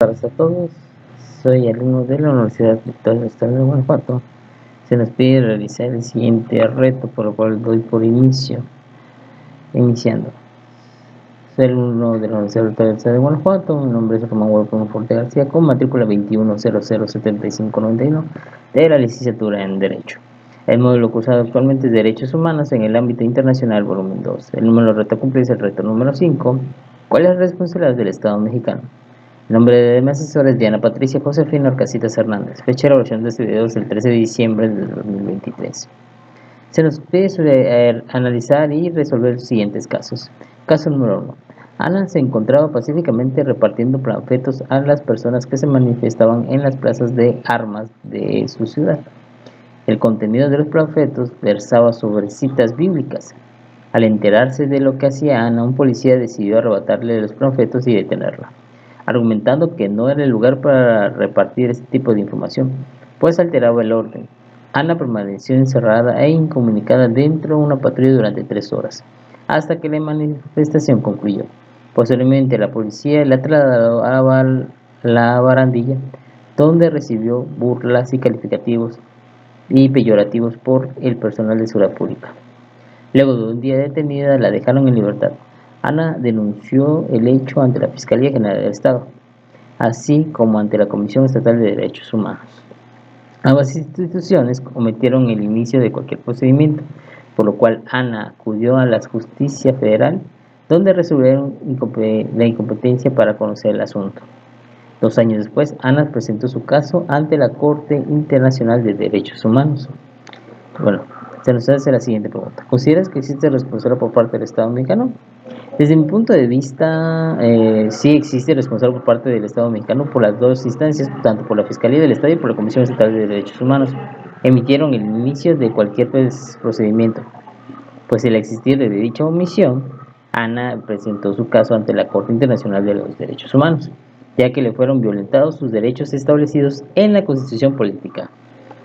tardes a todos. Soy alumno de la Universidad Victoria del Estado de Guanajuato. Se nos pide realizar el siguiente reto, por lo cual doy por iniciando. Soy alumno de la Universidad Victoria del Estado de Guanajuato. Mi nombre es Román Huerta Forte García, con matrícula 21007591 de la licenciatura en Derecho. El módulo cursado actualmente es Derechos Humanos en el ámbito internacional, volumen 2. El número de reto a cumplir es el reto número 5. ¿Cuál es la responsabilidad del Estado mexicano? El nombre de mi asesor es Diana Patricia Josefina Orcasitas Hernández. Fecha de elaboración de este video es el 13 de diciembre de 2023. Se nos pide analizar y resolver los siguientes casos. Caso número 1. Ana se encontraba pacíficamente repartiendo panfletos a las personas que se manifestaban en las plazas de armas de su ciudad. El contenido de los panfletos versaba sobre citas bíblicas. Al enterarse de lo que hacía Ana, un policía decidió arrebatarle los panfletos y detenerla, argumentando que no era el lugar para repartir este tipo de información, pues alteraba el orden. Ana permaneció encerrada e incomunicada dentro de una patrulla durante 3 horas, hasta que la manifestación concluyó. Posteriormente, la policía la trasladó a la barandilla, donde recibió burlas y calificativos y peyorativos por el personal de seguridad pública. Luego de un día detenida, la dejaron en libertad. Ana denunció el hecho ante la Fiscalía General del Estado, así como ante la Comisión Estatal de Derechos Humanos. Ambas instituciones cometieron el inicio de cualquier procedimiento, por lo cual Ana acudió a la Justicia Federal, donde resolvieron la incompetencia para conocer el asunto. 2 años después, Ana presentó su caso ante la Corte Internacional de Derechos Humanos. Bueno, se nos hace la siguiente pregunta. ¿Consideras que existe responsabilidad por parte del Estado mexicano? Desde mi punto de vista, sí existe responsabilidad por parte del Estado mexicano por las dos instancias, tanto por la Fiscalía del Estado y por la Comisión Estatal de Derechos Humanos. Emitieron el inicio de cualquier procedimiento, pues al existir de dicha omisión, Ana presentó su caso ante la Corte Internacional de los Derechos Humanos, ya que le fueron violentados sus derechos establecidos en la Constitución Política,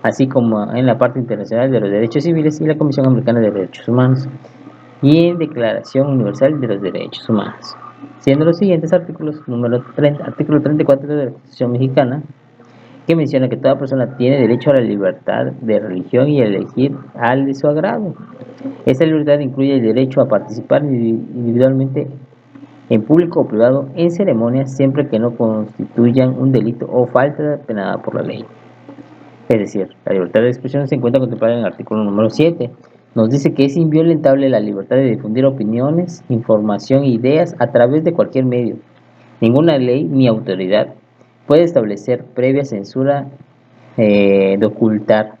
así como en la parte internacional de los derechos civiles y la Comisión Americana de Derechos Humanos, y en Declaración Universal de los Derechos Humanos, siendo los siguientes artículos: artículo 34 de la Constitución Mexicana, que menciona que toda persona tiene derecho a la libertad de religión y a elegir al de su agrado. Esta libertad incluye el derecho a participar individualmente, en público o privado, en ceremonias, siempre que no constituyan un delito o falta penada por la ley. Es decir, la libertad de expresión se encuentra contemplada en el artículo número 7. Nos dice que es inviolable la libertad de difundir opiniones, información e ideas a través de cualquier medio. Ninguna ley ni autoridad puede establecer previa censura de ocultar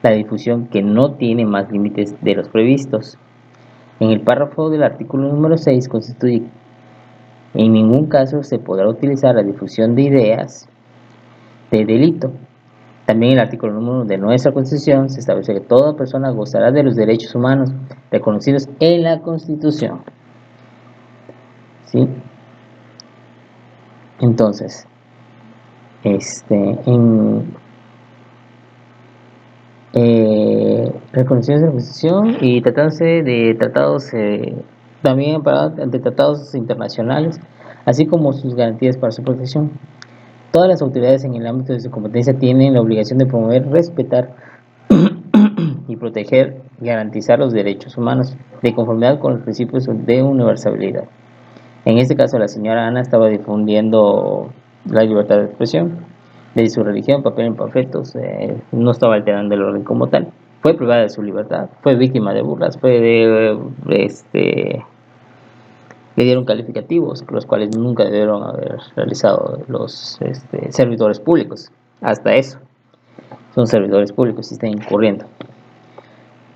la difusión que no tiene más límites de los previstos. En el párrafo del artículo número 6 constituye: en ningún caso se podrá utilizar la difusión de ideas de delito. También en el artículo número 1 de nuestra Constitución se establece que toda persona gozará de los derechos humanos reconocidos en la Constitución. ¿Sí? Entonces, reconocidos en la Constitución y tratándose de tratados también amparados ante tratados internacionales, así como sus garantías para su protección. Todas las autoridades en el ámbito de su competencia tienen la obligación de promover, respetar y proteger y garantizar los derechos humanos de conformidad con los principios de universalidad. En este caso, la señora Ana estaba difundiendo la libertad de expresión de su religión, papel en panfletos, no estaba alterando el orden como tal. Fue privada de su libertad, fue víctima de burlas, le dieron calificativos, los cuales nunca debieron haber realizado los servidores públicos. Hasta eso, son servidores públicos y están incurriendo.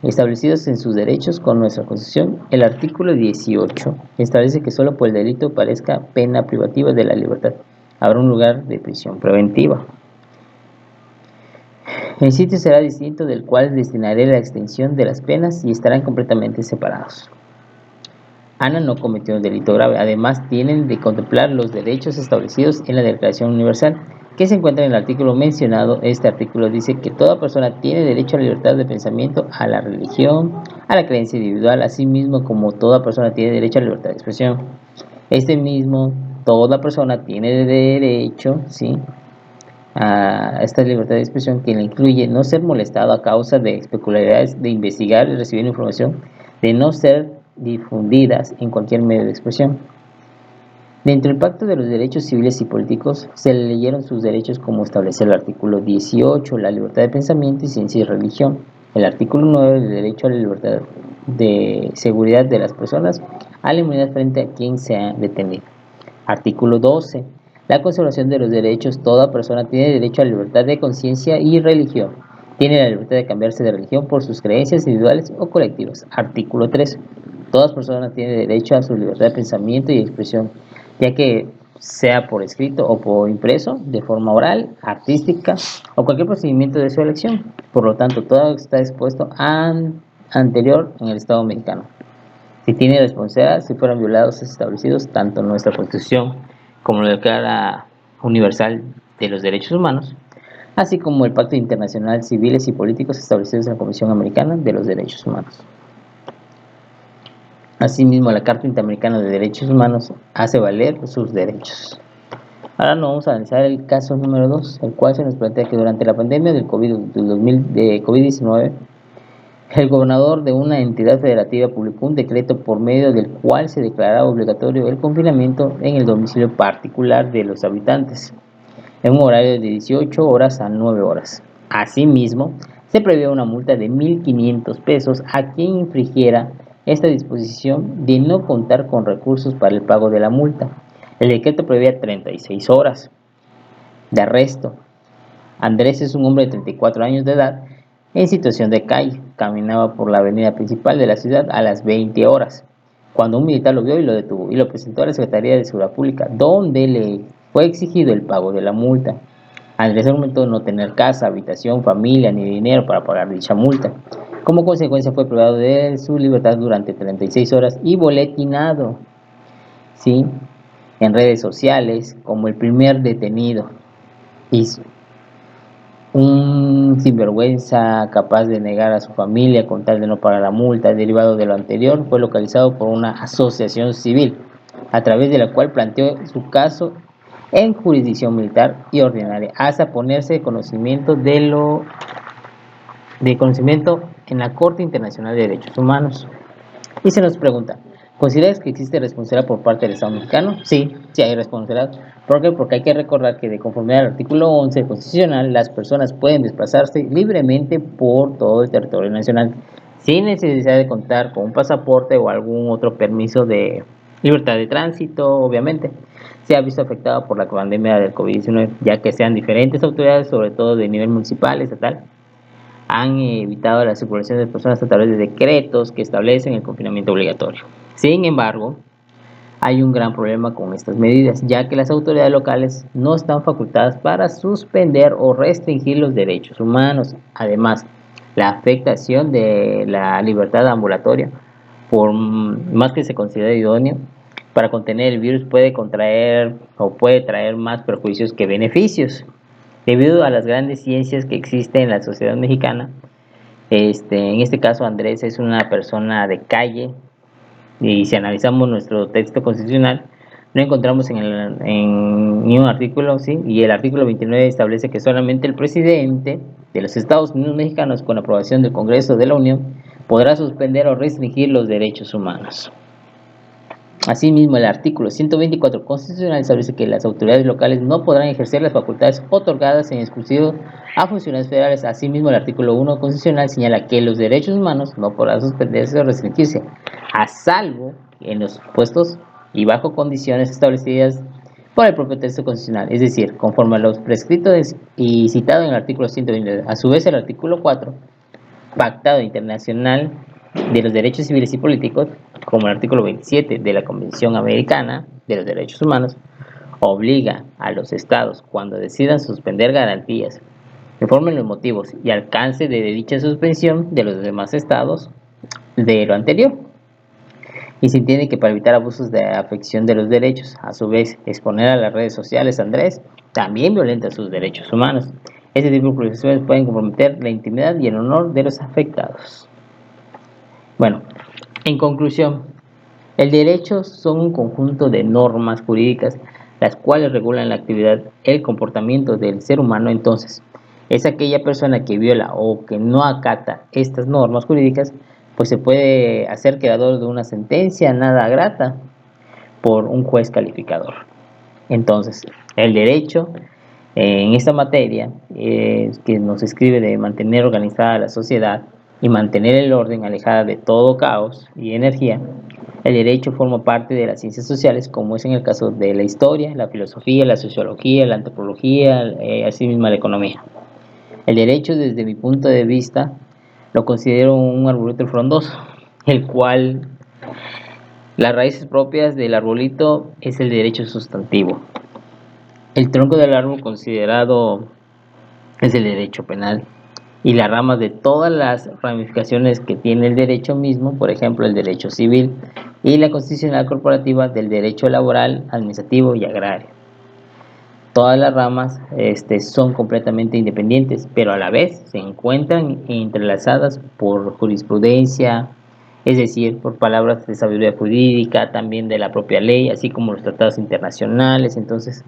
Establecidos en sus derechos con nuestra Constitución, el artículo 18 establece que solo por el delito parezca pena privativa de la libertad habrá un lugar de prisión preventiva. El sitio será distinto, del cual destinaré la extensión de las penas y estarán completamente separados. Ana no cometió un delito grave. Además, tienen de contemplar los derechos establecidos en la Declaración Universal, que se encuentra en el artículo mencionado. Este artículo dice que toda persona tiene derecho a la libertad de pensamiento, a la religión, a la creencia individual, así mismo como toda persona tiene derecho a la libertad de expresión. Este mismo toda persona tiene derecho, ¿sí?, a esta libertad de expresión, que le incluye no ser molestado a causa de peculiaridades de investigar y recibir información, de no ser difundidas en cualquier medio de expresión. Dentro del Pacto de los Derechos Civiles y Políticos se le leyeron sus derechos como establece el artículo 18, la libertad de pensamiento y ciencia y religión, el artículo 9, el derecho a la libertad de seguridad de las personas, a la inmunidad frente a quien sea detenido. Artículo 12. La conservación de los derechos. Toda persona tiene derecho a la libertad de conciencia y religión. Tiene la libertad de cambiarse de religión por sus creencias individuales o colectivas. Artículo 13. Todas personas tienen derecho a su libertad de pensamiento y expresión, ya que sea por escrito o por impreso, de forma oral, artística o cualquier procedimiento de su elección. Por lo tanto, todo está expuesto anterior en el Estado mexicano. Si tiene responsabilidad si fueran violados establecidos tanto en nuestra Constitución como en la Declaración Universal de los Derechos Humanos, así como el Pacto Internacional Civiles y Políticos establecidos en la Comisión Americana de los Derechos Humanos. Asimismo, la Carta Interamericana de Derechos Humanos hace valer sus derechos. Ahora nos vamos a analizar el caso número 2, el cual se nos plantea que durante la pandemia del COVID-19, el gobernador de una entidad federativa publicó un decreto por medio del cual se declaraba obligatorio el confinamiento en el domicilio particular de los habitantes, en un horario de 18 horas a 9 horas. Asimismo, se prevé una multa de 1,500 pesos a quien infringiera esta disposición de no contar con recursos para el pago de la multa. El decreto prevé 36 horas de arresto. Andrés es un hombre de 34 años de edad en situación de calle. Caminaba por la avenida principal de la ciudad a las 20 horas, cuando un militar lo vio y lo detuvo y lo presentó a la Secretaría de Seguridad Pública, donde le fue exigido el pago de la multa. Andrés argumentó no tener casa, habitación, familia ni dinero para pagar dicha multa. Como consecuencia fue privado de su libertad durante 36 horas y boletinado, ¿sí?, en redes sociales como el primer detenido. Hizo un sinvergüenza capaz de negar a su familia con tal de no pagar la multa. Derivado de lo anterior, fue localizado por una asociación civil, a través de la cual planteó su caso en jurisdicción militar y ordinaria, hasta ponerse de conocimiento en la Corte Internacional de Derechos Humanos. Y se nos pregunta, ¿consideras que existe responsabilidad por parte del Estado mexicano? Sí, sí hay responsabilidad. ¿Por qué? Porque hay que recordar que de conformidad al artículo 11 constitucional, las personas pueden desplazarse libremente por todo el territorio nacional, sin necesidad de contar con un pasaporte o algún otro permiso de libertad de tránsito. Obviamente se ha visto afectado por la pandemia del COVID-19, ya que sean diferentes autoridades, sobre todo de nivel municipal, estatal, han evitado la circulación de personas a través de decretos que establecen el confinamiento obligatorio. Sin embargo, hay un gran problema con estas medidas, ya que las autoridades locales no están facultadas para suspender o restringir los derechos humanos. Además, la afectación de la libertad ambulatoria, por más que se considere idóneo para contener el virus, puede traer más perjuicios que beneficios. Debido a las grandes ciencias que existen en la sociedad mexicana, en este caso Andrés es una persona de calle, y si analizamos nuestro texto constitucional, no encontramos ni un artículo, ¿sí? Y el artículo 29 establece que solamente el presidente de los Estados Unidos mexicanos, con aprobación del Congreso de la Unión, podrá suspender o restringir los derechos humanos. Asimismo, el artículo 124 constitucional establece que las autoridades locales no podrán ejercer las facultades otorgadas en exclusivo a funcionarios federales. Asimismo, el artículo 1 constitucional señala que los derechos humanos no podrán suspenderse o restringirse, a salvo en los supuestos y bajo condiciones establecidas por el propio texto constitucional, es decir, conforme a los prescritos y citado en el artículo 129. A su vez, el artículo 4, pactado internacional de los derechos civiles y políticos, como el artículo 27 de la Convención Americana de los Derechos Humanos, obliga a los estados, cuando decidan suspender garantías, informen los motivos y alcance de dicha suspensión de los demás estados de lo anterior. Y se entiende que para evitar abusos de afección de los derechos, a su vez, exponer a las redes sociales, Andrés, también violenta sus derechos humanos. Este tipo de profesiones pueden comprometer la intimidad y el honor de los afectados. Bueno, en conclusión, el derecho son un conjunto de normas jurídicas las cuales regulan la actividad, el comportamiento del ser humano. Entonces, es aquella persona que viola o que no acata estas normas jurídicas, pues se puede hacer quedador de una sentencia nada grata por un juez calificador. Entonces, el derecho en esta materia que nos escribe de mantener organizada la sociedad y mantener el orden alejada de todo caos y energía. El derecho forma parte de las ciencias sociales, como es en el caso de la historia, la filosofía, la sociología, la antropología, asimismo la economía. El derecho, desde mi punto de vista, lo considero un arbolito frondoso, el cual las raíces propias del arbolito es el derecho sustantivo. El tronco del árbol considerado es el derecho penal y las ramas de todas las ramificaciones que tiene el derecho mismo, por ejemplo el derecho civil y la constitucional corporativa del derecho laboral, administrativo y agrario. Todas las ramas son completamente independientes, pero a la vez se encuentran entrelazadas por jurisprudencia, es decir, por palabras de sabiduría jurídica, también de la propia ley, así como los tratados internacionales. Entonces,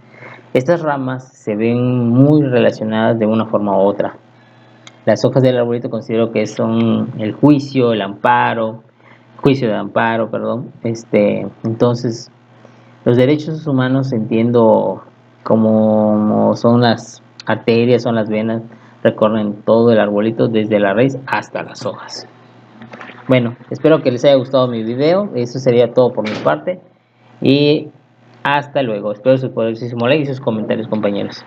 estas ramas se ven muy relacionadas de una forma u otra. Las hojas del arbolito considero que son el juicio, el amparo, juicio de amparo, perdón. Entonces, los derechos humanos entiendo como son las arterias, son las venas, recorren todo el arbolito desde la raíz hasta las hojas. Bueno, espero que les haya gustado mi video. Eso sería todo por mi parte. Y hasta luego. Espero su poderosísimo like y sus comentarios, compañeros.